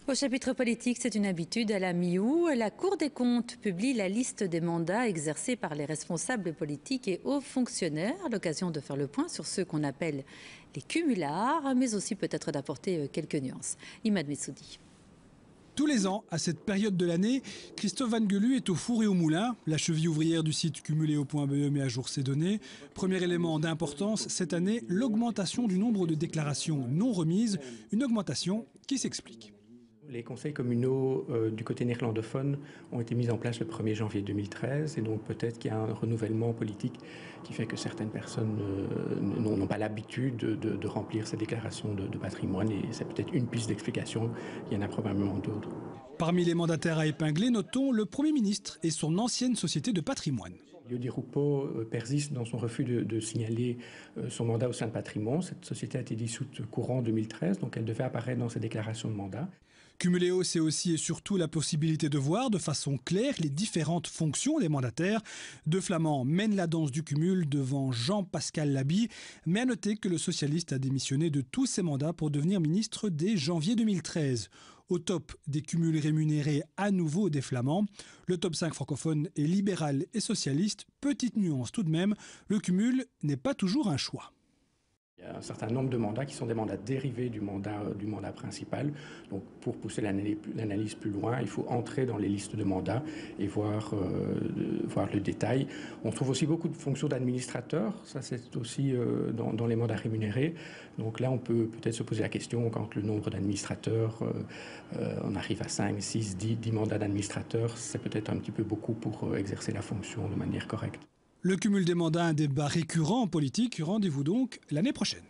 Au chapitre politique, c'est une habitude à la mi-août. La Cour des comptes publie la liste des mandats exercés par les responsables politiques et hauts fonctionnaires. L'occasion de faire le point sur ceux qu'on appelle les cumulards, mais aussi peut-être d'apporter quelques nuances. Imad Messoudi. Tous les ans, à cette période de l'année, Christophe Van Gelu est au four et au moulin. La cheville ouvrière du site cumuléo.be met à jour ses données. Premier élément d'importance cette année, l'augmentation du nombre de déclarations non remises. Une augmentation qui s'explique. Les conseils communaux du côté néerlandophone ont été mis en place le 1er janvier 2013 et donc peut-être qu'il y a un renouvellement politique qui fait que certaines personnes n'ont pas l'habitude de remplir ces déclarations de patrimoine et c'est peut-être une piste d'explication, il y en a probablement d'autres. Parmi les mandataires à épingler, notons le Premier ministre et son ancienne société de patrimoine. Lieu Roupeau persiste dans son refus de signaler son mandat au sein de Patrimoine. Cette société a été dissoute courant 2013, donc elle devait apparaître dans ses déclarations de mandat. Cumuléo, c'est aussi et surtout la possibilité de voir de façon claire les différentes fonctions des mandataires. De Flamand mène la danse du cumul devant Jean-Pascal Laby, mais à noter que le socialiste a démissionné de tous ses mandats pour devenir ministre dès janvier 2013. Au top des cumuls rémunérés à nouveau des Flamands, le top 5 francophone est libéral et socialiste. Petite nuance tout de même, le cumul n'est pas toujours un choix. Il y a un certain nombre de mandats qui sont des mandats dérivés du mandat principal. Donc pour pousser l'analyse plus loin, il faut entrer dans les listes de mandats et voir le détail. On trouve aussi beaucoup de fonctions d'administrateurs. Ça, c'est aussi dans les mandats rémunérés. Donc là, on peut peut-être se poser la question, quand le nombre d'administrateurs, on arrive à 5, 6, 10 mandats d'administrateurs, c'est peut-être un petit peu beaucoup pour exercer la fonction de manière correcte. Le cumul des mandats, un débat récurrent en politique. Rendez-vous donc l'année prochaine.